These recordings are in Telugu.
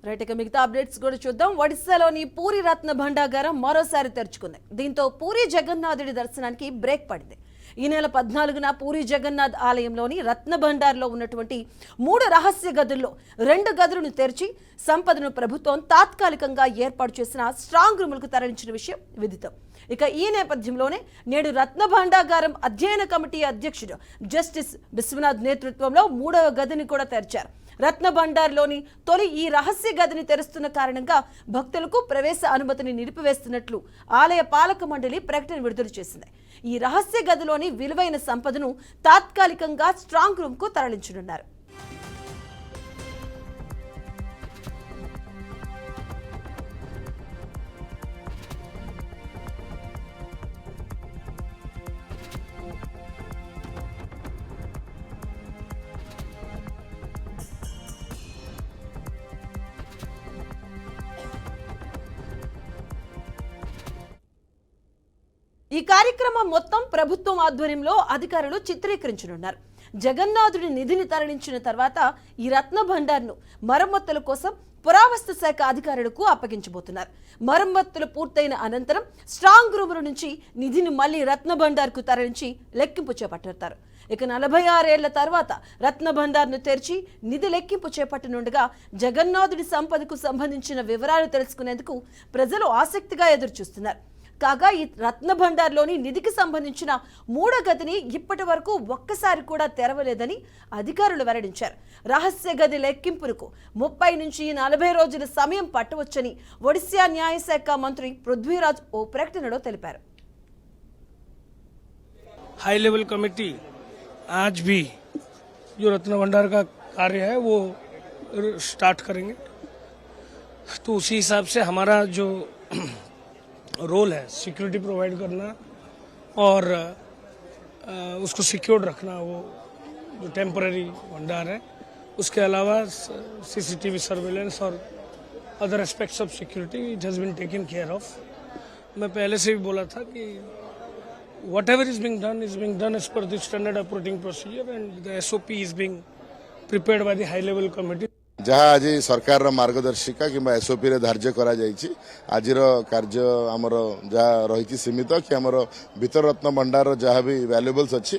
రైట్, ఇక మిగతా అప్డేట్స్ కూడా చూద్దాం. ఒడిశాలోని పూరి రత్న భండాగారం మరోసారి తెరుచుకుంది. దీంతో పూరి జగన్నాథుడి దర్శనానికి బ్రేక్ పడింది. ఈ నెల 14న పూరి జగన్నాథ్ ఆలయంలోని రత్న భండార్లో ఉన్నటువంటి 3 రహస్య గదుల్లో 2 గదులను తెరిచి సంపదను ప్రభుత్వం తాత్కాలికంగా ఏర్పాటు చేసిన స్ట్రాంగ్ రూములకు తరలించిన విషయం విదితం. ఇక ఈ నేపథ్యంలోనే నేడు రత్న భాండాగారం అధ్యయన కమిటీ అధ్యక్షుడు జస్టిస్ విశ్వనాథ్ నేతృత్వంలో 3వ గదిని కూడా తెరిచారు. రత్న భండార్లోని తొలి ఈ రహస్య గదిని తెరుస్తున్న కారణంగా భక్తులకు ప్రవేశ అనుమతిని నిలిపివేస్తున్నట్లు ఆలయ పాలక మండలి ప్రకటన విడుదల చేసింది. ఈ రహస్య గదిలోని విలువైన సంపదను తాత్కాలికంగా స్ట్రాంగ్ రూమ్ కు తరలించనున్నారు. ఈ కార్యక్రమం మొత్తం ప్రభుత్వం ఆధ్వర్యంలో అధికారులు చిత్రీకరించనున్నారు. జగన్నాథుడి నిధిని తరలించిన తర్వాత ఈ రత్న భండార్ను మరమ్మతుల కోసం పురావస్తు శాఖ అధికారులకు అప్పగించబోతున్నారు. మరమ్మతులు పూర్తయిన అనంతరం స్ట్రాంగ్ రూముల నుంచి నిధిని మళ్లీ రత్న భండార్కు తరలించి లెక్కింపు చేపట్టారు. ఇక 46 ఏళ్ల తర్వాత రత్న భండార్ను తెరిచి నిధి లెక్కింపు చేపట్టనుండగా జగన్నాథుడి సంపదకు సంబంధించిన వివరాలు తెలుసుకునేందుకు ప్రజలు ఆసక్తిగా ఎదురుచూస్తున్నారు. కాగా ఈ రత్న భండార్లోని నిధికి సంబంధించిన 3వ గదిని ఇప్పటి వరకు ఒక్కసారి కూడా తెరవలేదని అధికారులు వెల్లడించారు. రహస్య గది లెక్కింపులకు 30 నుంచి 40 రోజుల సమయం పట్టవచ్చని ఒడిశా న్యాయశాఖ మంత్రి పృథ్వీరాజ్ ఓ ప్రకటనలో తెలిపారు. हाई लेवल कमेटी आज भी जो रत्न भंडार का कार्य है वो स्टार्ट करेंगे, तो उसी हिसाब से हमारा जो रोल है सिक्योरिटी प्रोवाइड करना और उसको सिक्योर्ड रखना, वो जो टेम्पररी भंडार है, उसके अलावा सीसीटीवी सर्वेलेंस और other aspects of security it has been taken care of. मैं पहले से भी बोला था कि whatever is being done as per the standard operating procedure and the SOP is being prepared by the high level committee. जहाँ आज सरकार मार्गदर्शिका कि एसओपी रे धार्य करा जायछि आज कार्य आमर जहाँ रही सीमित कि आमर भीतर रत्न भंडार जहाँ भी वैल्यूएबल्स अच्छी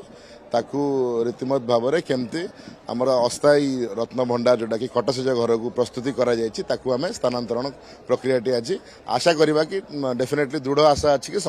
ताकू रीतिमत भाव में केमती आमर अस्थायी रत्न भंडार जोटा कि कटसेज घर को प्रस्तुति करा जायछि ताकू आमे स्थानांतरण प्रक्रिया आज आशा करवा कि डेफिनेटली दृढ़ आशा अच्छी कि